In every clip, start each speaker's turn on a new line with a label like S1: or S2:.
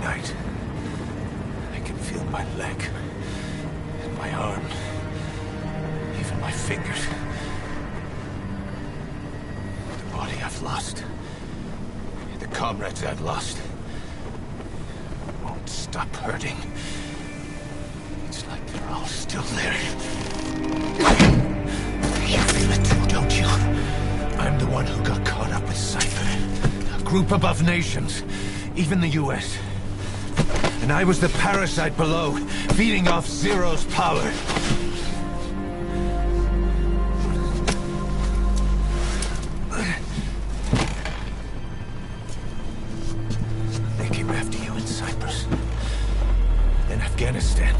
S1: night. I can feel my leg, and my arm, even my fingers. The body I've lost, the comrades I've lost, won't stop hurting. It's like they're all still there. You feel it too, don't you? I'm the one who got caught up with Cypher. A group above nations, even the US. And I was the parasite below, feeding off Zero's power. They came after you in Cyprus. Then Afghanistan.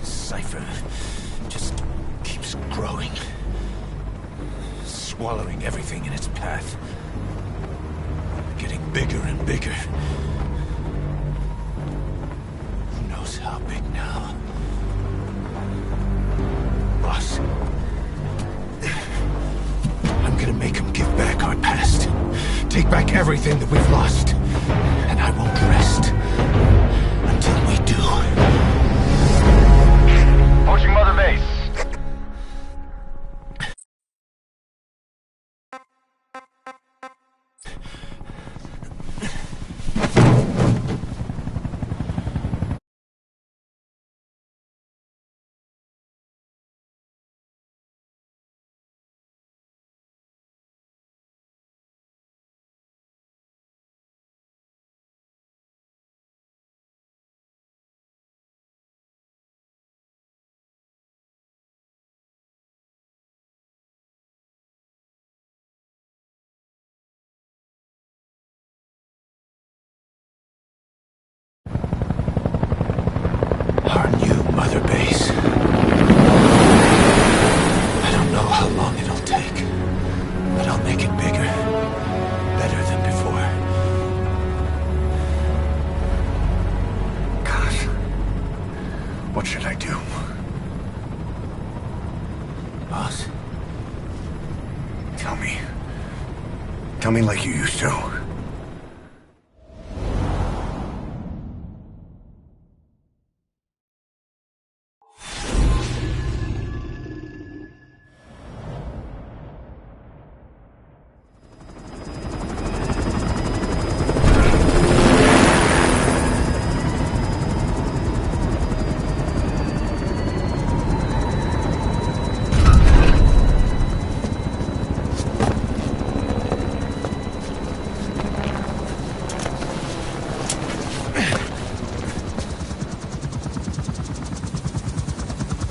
S1: Cypher just keeps growing. Swallowing everything in its path. Getting bigger and bigger. Who knows how big now? Boss. I'm gonna make them give back our past. Take back everything that we've lost. And I won't rest until we do.
S2: Approaching Mother Base.
S1: Our new Mother Base. I don't know how long it'll take, but I'll make it bigger. Better than before.
S3: Gosh. What should I do?
S1: Boss?
S3: Tell me. Tell me like you used to.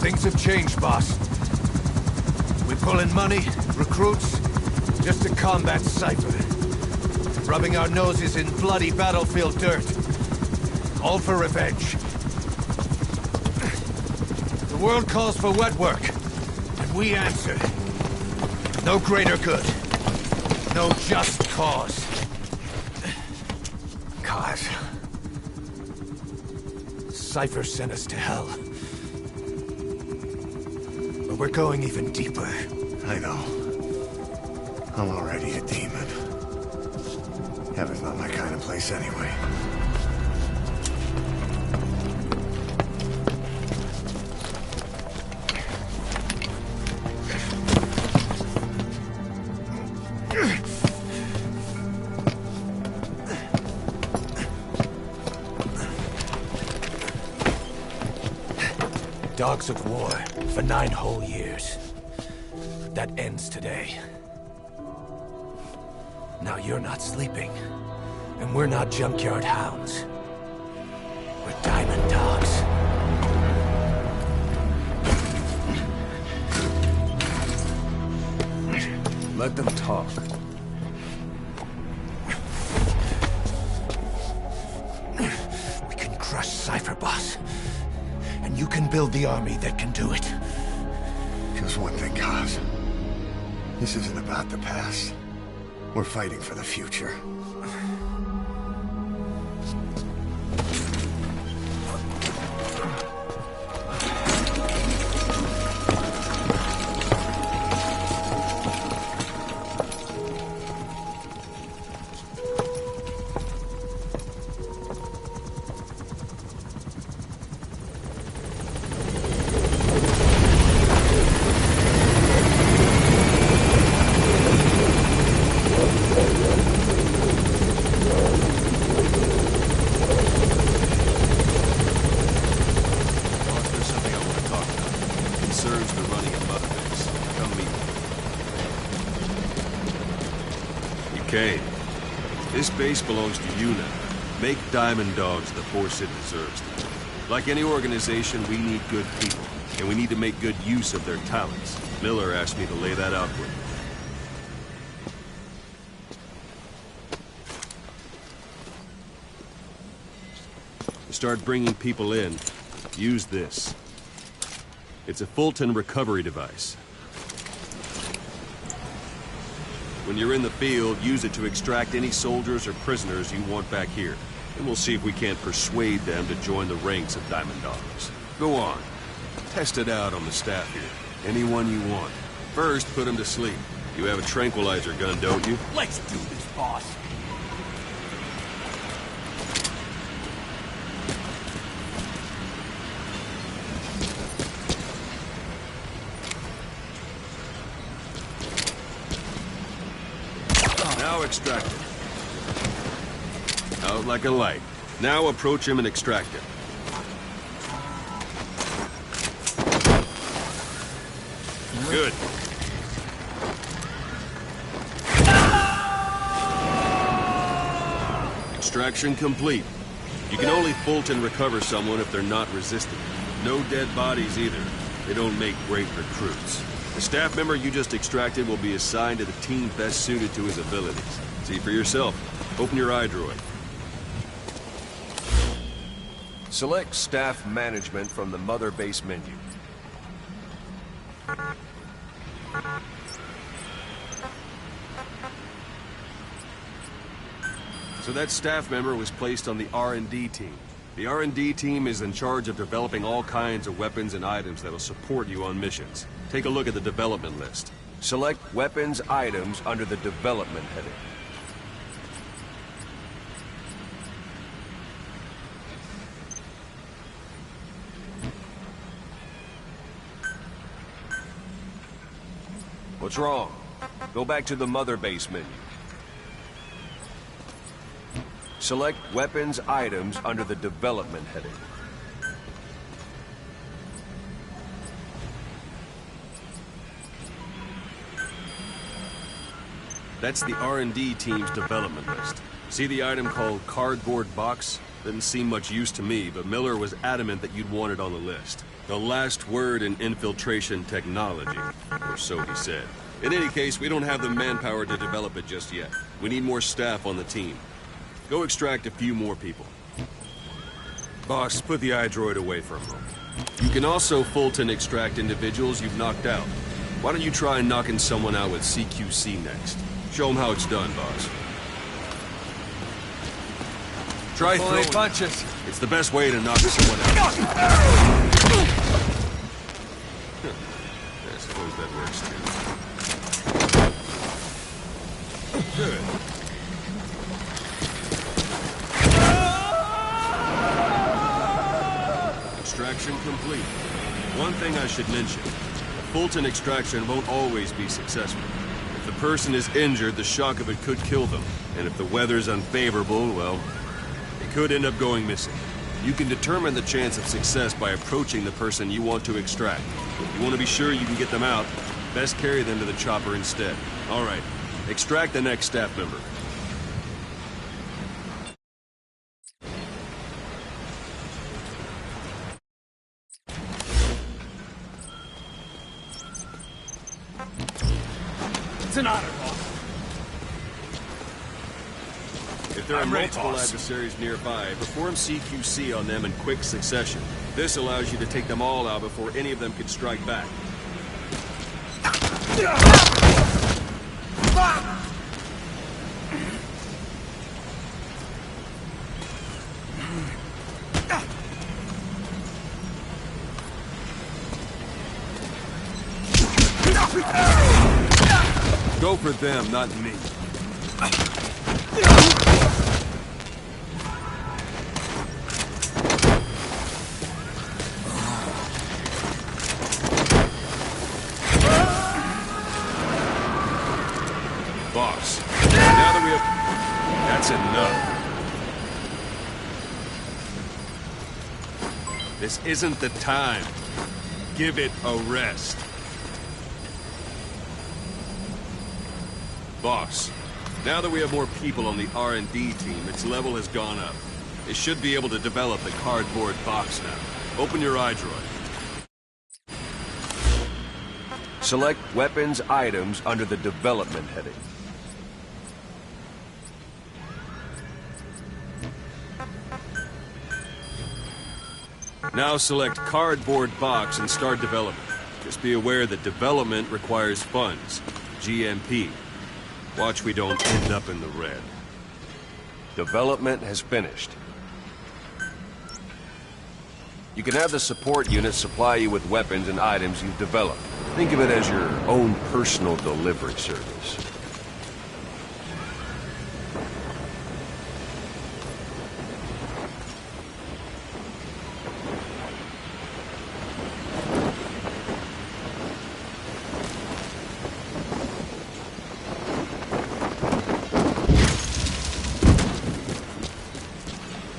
S1: Things have changed, boss. We pull in money, recruits, just to combat Cypher. Rubbing our noses in bloody battlefield dirt. All for revenge. The world calls for wet work, and we answer. No greater good. No just cause.
S3: Cause.
S1: Cypher sent us to hell. But we're going even deeper.
S3: I know. I'm already a demon. Heaven's not my kind of place anyway.
S1: Dogs of war for 9 whole years. That ends today. Now you're not sleeping, and we're not junkyard hounds. We're diamond dogs.
S3: Let them talk.
S1: We can crush Cypher, boss. And you can build the army that can do it.
S3: Just one thing, Kaz. This isn't about the past. We're fighting for the future.
S2: Kane, this base belongs to you now. Make Diamond Dogs the force it deserves to be. Like any organization, we need good people, and we need to make good use of their talents. Miller asked me to lay that out with you. To start bringing people in, use this. It's a Fulton recovery device. When you're in the field, use it to extract any soldiers or prisoners you want back here. And we'll see if we can't persuade them to join the ranks of Diamond Dogs. Go on. Test it out on the staff here. Anyone you want. First, put them to sleep. You have a tranquilizer gun, don't you?
S4: Let's do this, boss.
S2: Now extract it. Out like a light. Now approach him and extract him. Good. Extraction complete. You can only Fulton recover someone if they're not resistant. No dead bodies either. They don't make great recruits. The staff member you just extracted will be assigned to the team best suited to his abilities. See for yourself. Open your iDroid. Select staff management from the Mother Base menu. So that staff member was placed on the R&D team. The R&D team is in charge of developing all kinds of weapons and items that'll support you on missions. Take a look at the development list. Select weapons items under the development heading. What's wrong? Go back to the Mother Base menu. Select weapons items under the development heading. That's the R&D team's development list. See the item called cardboard box? Didn't seem much use to me, but Miller was adamant that you'd want it on the list. The last word in infiltration technology, or so he said. In any case, we don't have the manpower to develop it just yet. We need more staff on the team. Go extract a few more people. Boss, put the iDroid away for a moment. You can also Fulton extract individuals you've knocked out. Why don't you try knocking someone out with CQC next? Show them how it's done, boss. Try throwing punches. It's the best way to knock someone out. I suppose that works too. Good. Extraction complete. One thing I should mention. Fulton extraction won't always be successful. If the person is injured, the shock of it could kill them. And if the weather's unfavorable, well, they could end up going missing. You can determine the chance of success by approaching the person you want to extract. If you want to be sure you can get them out, best carry them to the chopper instead. All right, extract the next staff member.
S4: It's an honor, boss.
S2: If there are multiple adversaries nearby, perform CQC on them in quick succession. This allows you to take them all out before any of them can strike back. Go for them, not me. Boss, now that we have... That's enough. This isn't the time. Give it a rest. Boss, Now that we have more people on the R&D team, its level has gone up. They should be able to develop the cardboard box now. Open your iDroid. Select Weapons Items under the Development heading. Now select Cardboard Box and start development. Just be aware that development requires funds. GMP. Watch we don't end up in the red. Development has finished. You can have the support unit supply you with weapons and items you've developed. Think of it as your own personal delivery service.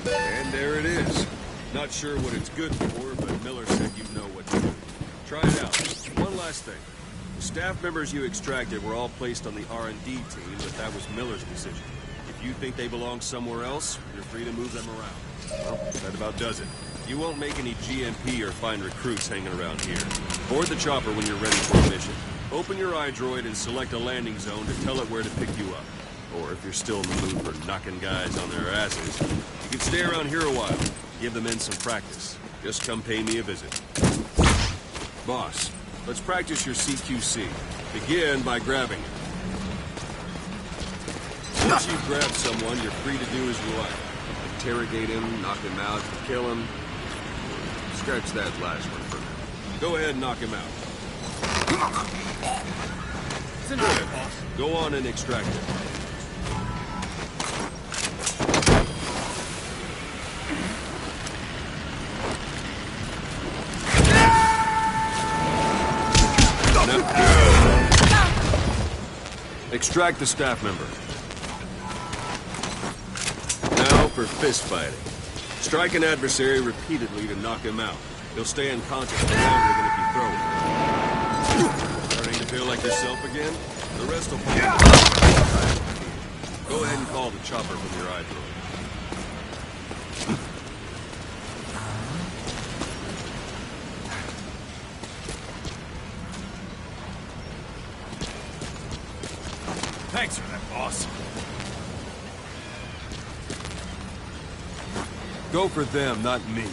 S2: And there it is. Not sure what it's good for, but Miller said you know what to do. Try it out. One last thing. The staff members you extracted were all placed on the R&D team, but that was Miller's decision. If you think they belong somewhere else, you're free to move them around. Well, that about does it. You won't make any GMP or find recruits hanging around here. Board the chopper when you're ready for a mission. Open your iDroid and select a landing zone to tell it where to pick you up. Or if you're still in the mood for knocking guys on their asses, you can stay around here a while. Give the men some practice. Just come pay me a visit. Boss, let's practice your CQC. Begin by grabbing it. Once you've grabbed someone, you're free to do as you like. Interrogate him, knock him out, kill him. Scratch that last one for now. Go ahead and knock him out.
S4: It's an order, boss.
S2: Go on and extract him. Extract the staff member. Now for fist fighting. Strike an adversary repeatedly to knock him out. He'll stay unconscious for longer than if you throw him. Starting to feel like yourself again? The rest will follow. Go ahead and call the chopper from your iDroid.
S4: Thanks for that, boss.
S2: Go for them, not me.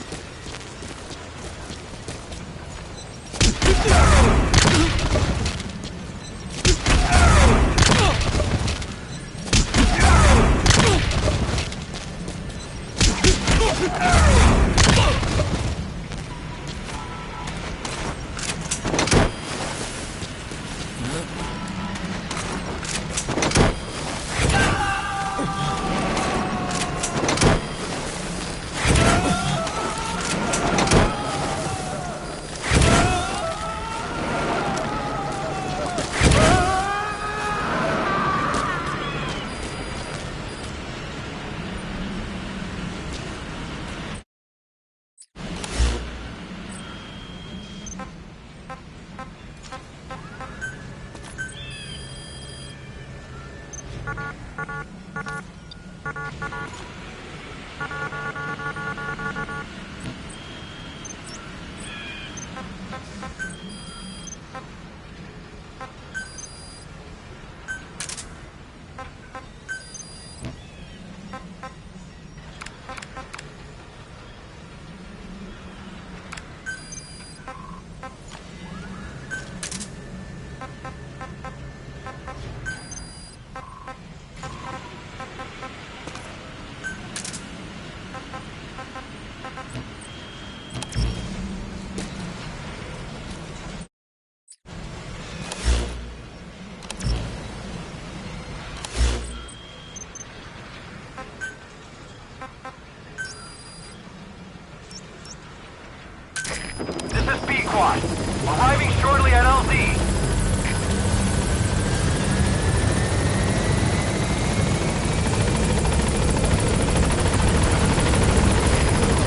S5: This is B-Quad. Arriving shortly at LZ.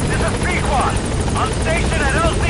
S5: This is B-Quad. On station at LZ.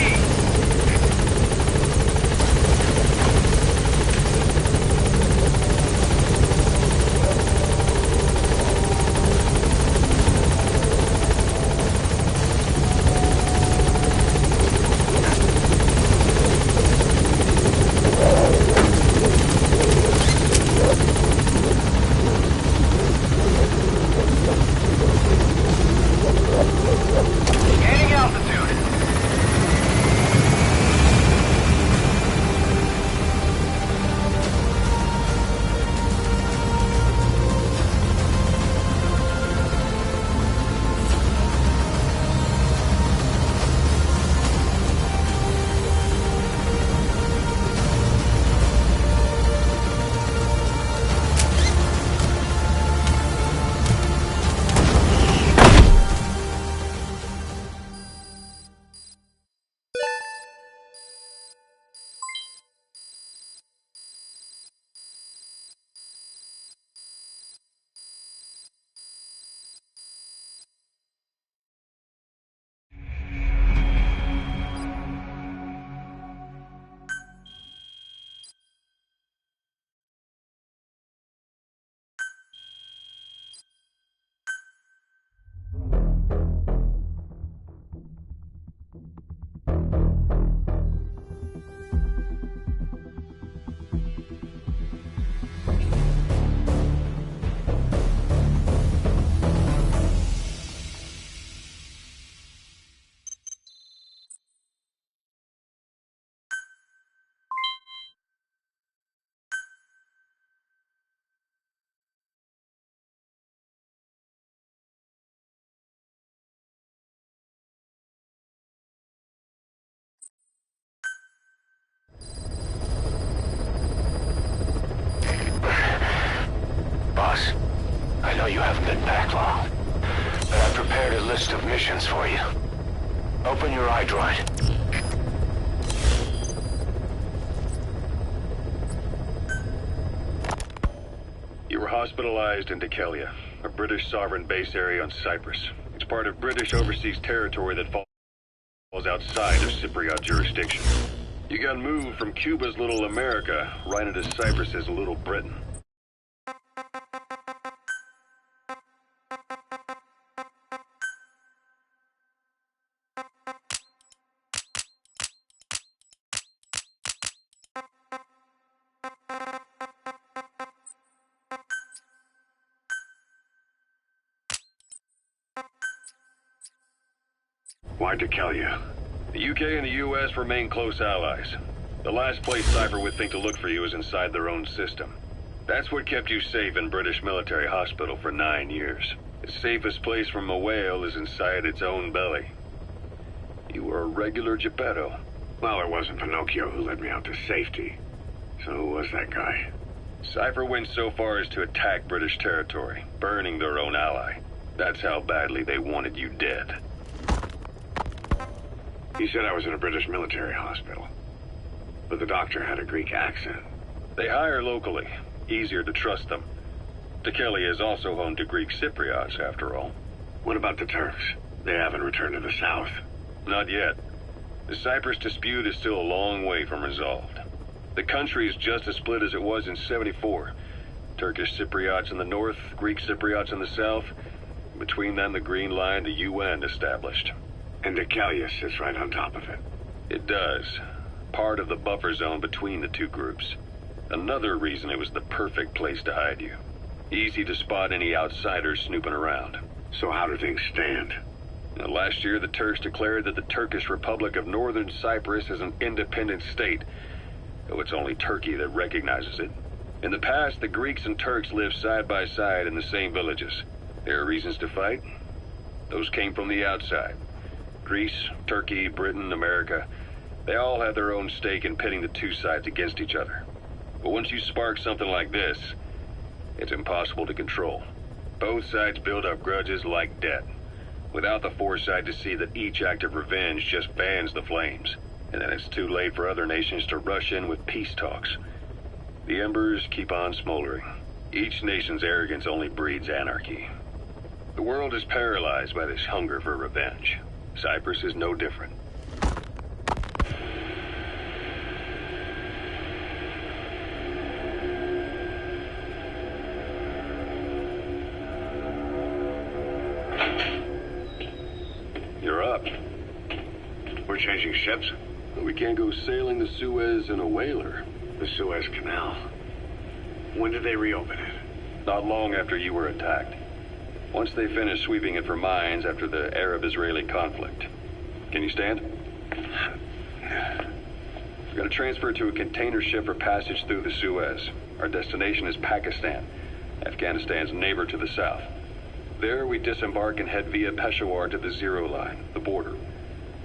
S3: prepared a list of missions for you. Open your iDroid.
S6: You were hospitalized in Dhekelia, a British sovereign base area on Cyprus. It's part of British overseas territory that falls outside of Cypriot jurisdiction. You got moved from Cuba's Little America right into Cyprus's Little Britain. Why Dhekelia? The UK and the US remain close allies. The last place Cypher would think to look for you is inside their own system. That's what kept you safe in British military hospital for 9 years. The safest place from a whale is inside its own belly. You were a regular Geppetto.
S3: Well, it wasn't Pinocchio who led me out to safety. So who was that guy?
S6: Cypher went so far as to attack British territory, burning their own ally. That's how badly they wanted you dead.
S3: He said I was in a British military hospital. But the doctor had a Greek accent.
S6: They hire locally. Easier to trust them. Dhekelia is also home to Greek Cypriots, after all.
S3: What about the Turks? They haven't returned to the south.
S6: Not yet. The Cyprus dispute is still a long way from resolved. The country is just as split as it was in '74. Turkish Cypriots in the north, Greek Cypriots in the south. Between them, the Green Line, the UN established.
S3: And Dhekelia sits right on top of it.
S6: It does. Part of the buffer zone between the two groups. Another reason it was the perfect place to hide you. Easy to spot any outsiders snooping around.
S3: So how do things stand?
S6: Now, last year, the Turks declared that the Turkish Republic of Northern Cyprus is an independent state, though it's only Turkey that recognizes it. In the past, the Greeks and Turks lived side by side in the same villages. There are reasons to fight. Those came from the outside. Greece, Turkey, Britain, America, they all have their own stake in pitting the two sides against each other. But once you spark something like this, it's impossible to control. Both sides build up grudges like debt, without the foresight to see that each act of revenge just fans the flames, and then it's too late for other nations to rush in with peace talks. The embers keep on smoldering. Each nation's arrogance only breeds anarchy. The world is paralyzed by this hunger for revenge. Cyprus is no different. You're up.
S3: We're changing ships?
S6: We can't go sailing the Suez in a whaler.
S3: The Suez Canal. When did they reopen it?
S6: Not long after you were attacked. Once they finished sweeping it for mines after the Arab-Israeli conflict. Can you stand? We're going to transfer to a container ship for passage through the Suez. Our destination is Pakistan, Afghanistan's neighbor to the south. There, we disembark and head via Peshawar to the Zero Line, the border.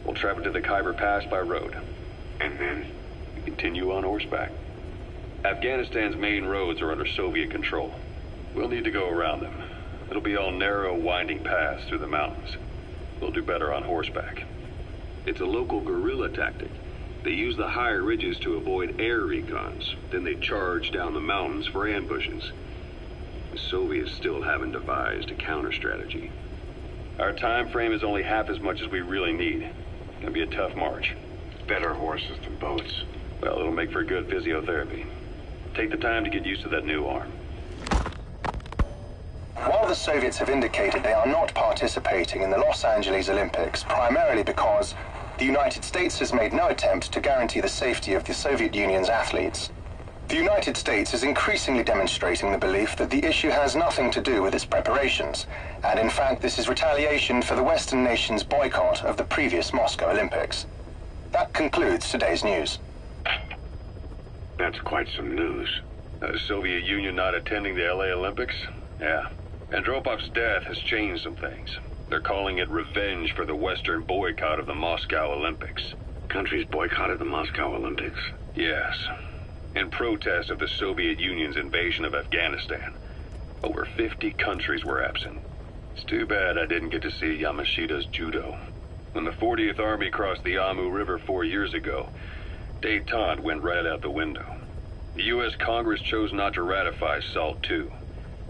S6: We'll travel to the Khyber Pass by road.
S3: And then?
S6: We continue on horseback. Afghanistan's main roads are under Soviet control. We'll need to go around them. It'll be all narrow, winding paths through the mountains. We'll do better on horseback. It's a local guerrilla tactic. They use the higher ridges to avoid air recons. Then they charge down the mountains for ambushes. The Soviets still haven't devised a counter-strategy. Our time frame is only half as much as we really need. It's gonna be a tough march.
S3: Better horses than boats.
S6: Well, it'll make for good physiotherapy. Take the time to get used to that new arm.
S7: While the Soviets have indicated they are not participating in the Los Angeles Olympics, primarily because the United States has made no attempt to guarantee the safety of the Soviet Union's athletes, the United States is increasingly demonstrating the belief that the issue has nothing to do with its preparations, and in fact this is retaliation for the Western nations' boycott of the previous Moscow Olympics. That concludes today's news.
S3: That's quite some news.
S6: The Soviet Union not attending the LA Olympics? Yeah. Andropov's death has changed some things. They're calling it revenge for the Western boycott of the Moscow Olympics.
S3: Countries boycotted the Moscow Olympics?
S6: Yes. In protest of the Soviet Union's invasion of Afghanistan. Over 50 countries were absent. It's too bad I didn't get to see Yamashita's judo. When the 40th Army crossed the Amu River 4 years ago, détente went right out the window. The U.S. Congress chose not to ratify SALT II,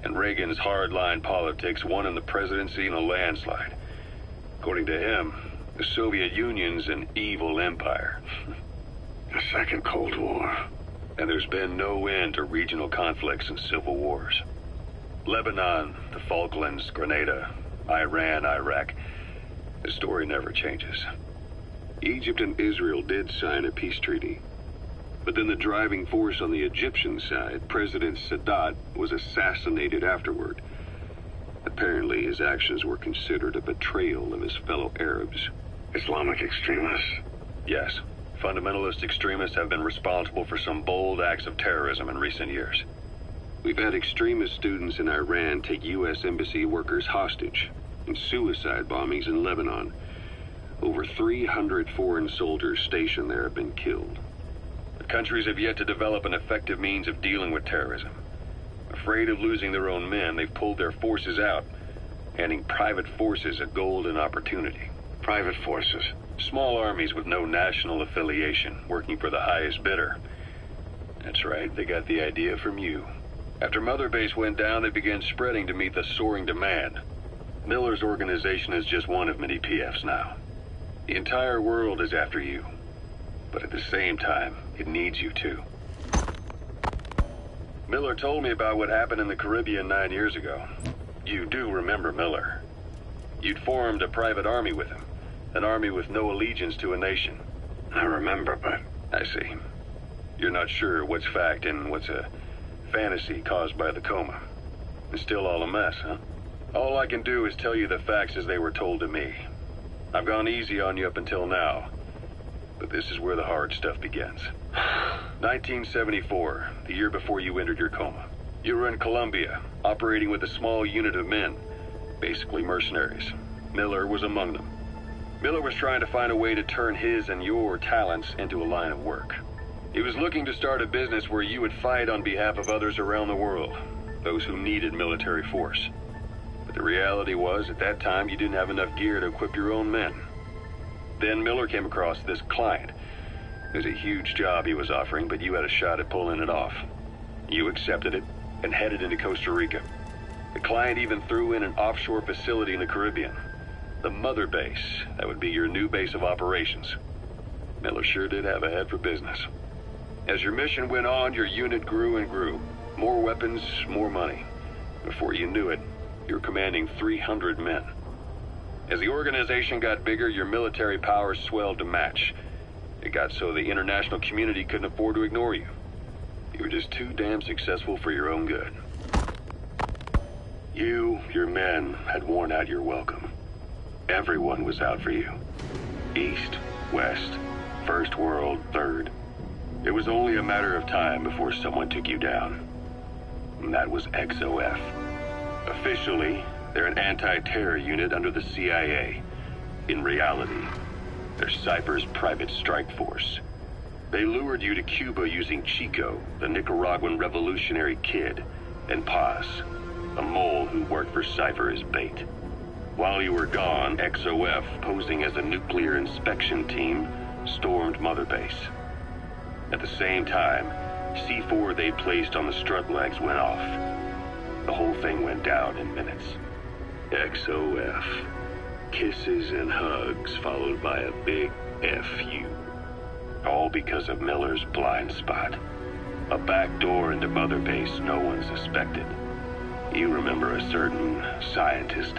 S6: and Reagan's hardline politics won in the presidency in a landslide. According to him, the Soviet Union's an evil empire.
S3: The Second Cold War.
S6: And there's been no end to regional conflicts and civil wars. Lebanon, the Falklands, Grenada, Iran, Iraq. The story never changes.
S8: Egypt and Israel did sign a peace treaty. But then the driving force on the Egyptian side, President Sadat, was assassinated afterward. Apparently, his actions were considered a betrayal of his fellow Arabs.
S3: Islamic extremists?
S6: Yes. Fundamentalist extremists have been responsible for some bold acts of terrorism in recent years.
S8: We've had extremist students in Iran take U.S. embassy workers hostage, and suicide bombings in Lebanon. Over 300 foreign soldiers stationed there have been killed.
S6: The countries have yet to develop an effective means of dealing with terrorism. Afraid of losing their own men, they've pulled their forces out, handing private forces a golden opportunity.
S3: Private forces?
S6: Small armies with no national affiliation, working for the highest bidder. That's right, they got the idea from you. After Mother Base went down, they began spreading to meet the soaring demand. Miller's organization is just one of many PFs now. The entire world is after you. But at the same time, it needs you too. Miller told me about what happened in the Caribbean 9 years ago. You do remember Miller. You'd formed a private army with him. An army with no allegiance to a nation.
S3: I remember, but...
S6: I see. You're not sure what's fact and what's a fantasy caused by the coma. It's still all a mess, huh? All I can do is tell you the facts as they were told to me. I've gone easy on you up until now. But this is where the hard stuff begins. 1974, the year before you entered your coma. You were in Colombia, operating with a small unit of men. Basically mercenaries. Miller was among them. Miller was trying to find a way to turn his and your talents into a line of work. He was looking to start a business where you would fight on behalf of others around the world, those who needed military force. But the reality was, at that time, you didn't have enough gear to equip your own men. Then Miller came across this client. It was a huge job he was offering, but you had a shot at pulling it off. You accepted it and headed into Costa Rica. The client even threw in an offshore facility in the Caribbean. The Mother Base, that would be your new base of operations. Miller sure did have a head for business. As your mission went on, your unit grew and grew. More weapons, more money. Before you knew it, you were commanding 300 men. As the organization got bigger, your military powers swelled to match. It got so the international community couldn't afford to ignore you. You were just too damn successful for your own good.
S8: You, your men, had worn out your welcome. Everyone was out for you. East, West, First World, Third. It was only a matter of time before someone took you down. And that was XOF. Officially, they're an anti-terror unit under the CIA. In reality, they're Cypher's private strike force. They lured you to Cuba using Chico, the Nicaraguan revolutionary kid, and Paz, a mole who worked for Cypher as bait. While you were gone, XOF, posing as a nuclear inspection team, stormed Mother Base. At the same time, C4 they placed on the strut legs went off. The whole thing went down in minutes. XOF. Kisses and hugs followed by a big FU. All because of Miller's blind spot. A back door into Mother Base no one suspected. You remember a certain scientist.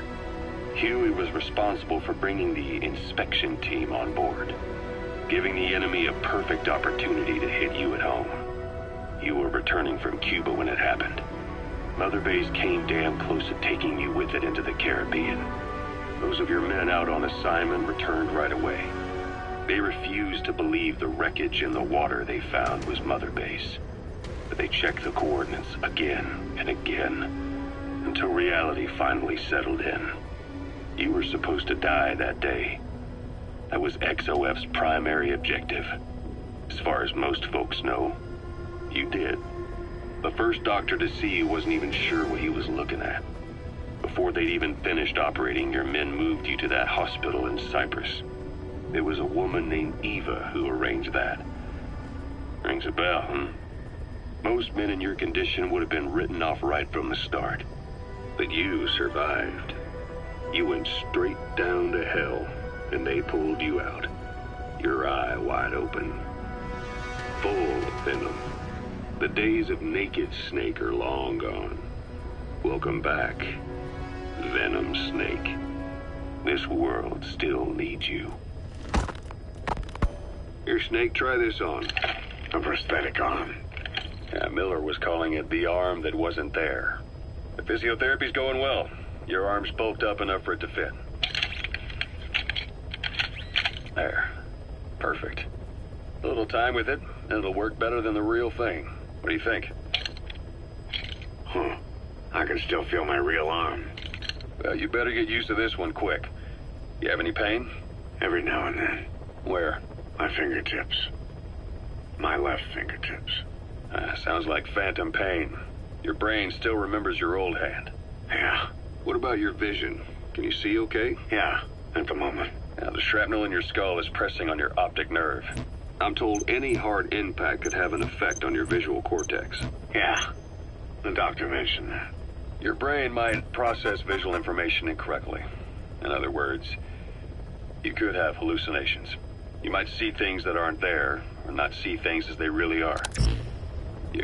S8: Huey was responsible for bringing the inspection team on board, giving the enemy a perfect opportunity to hit you at home. You were returning from Cuba when it happened. Mother Base came damn close to taking you with it into the Caribbean. Those of your men out on assignment returned right away. They refused to believe the wreckage in the water they found was Mother Base. But they checked the coordinates again and again, until reality finally settled in. You were supposed to die that day. That was XOF's primary objective. As far as most folks know, you did. The first doctor to see you wasn't even sure what he was looking at. Before they'd even finished operating, your men moved you to that hospital in Cyprus. There was a woman named Eva who arranged that. Rings a bell, huh? Most men in your condition would have been written off right from the start. But you survived. You went straight down to hell, and they pulled you out. Your eye wide open. Full of venom. The days of naked Snake are long gone. Welcome back, Venom Snake. This world still needs you. Here, Snake, try this on.
S3: A prosthetic arm.
S8: Yeah, Miller was calling it the arm that wasn't there. The physiotherapy's going well. Your arm's bulked up enough for it to fit. There. Perfect. A little time with it, and it'll work better than the real thing. What do you think?
S3: Huh. I can still feel my real arm.
S8: Well, you better get used to this one quick. You have any pain?
S3: Every now and then.
S8: Where?
S3: My fingertips. My left fingertips.
S8: Sounds like phantom pain. Your brain still remembers your old hand.
S3: Yeah.
S8: What about your vision? Can you see okay?
S3: Yeah, at the moment.
S8: Now, the shrapnel in your skull is pressing on your optic nerve. I'm told any hard impact could have an effect on your visual cortex.
S3: Yeah. The doctor mentioned that.
S8: Your brain might process visual information incorrectly. In other words, you could have hallucinations. You might see things that aren't there, or not see things as they really are. You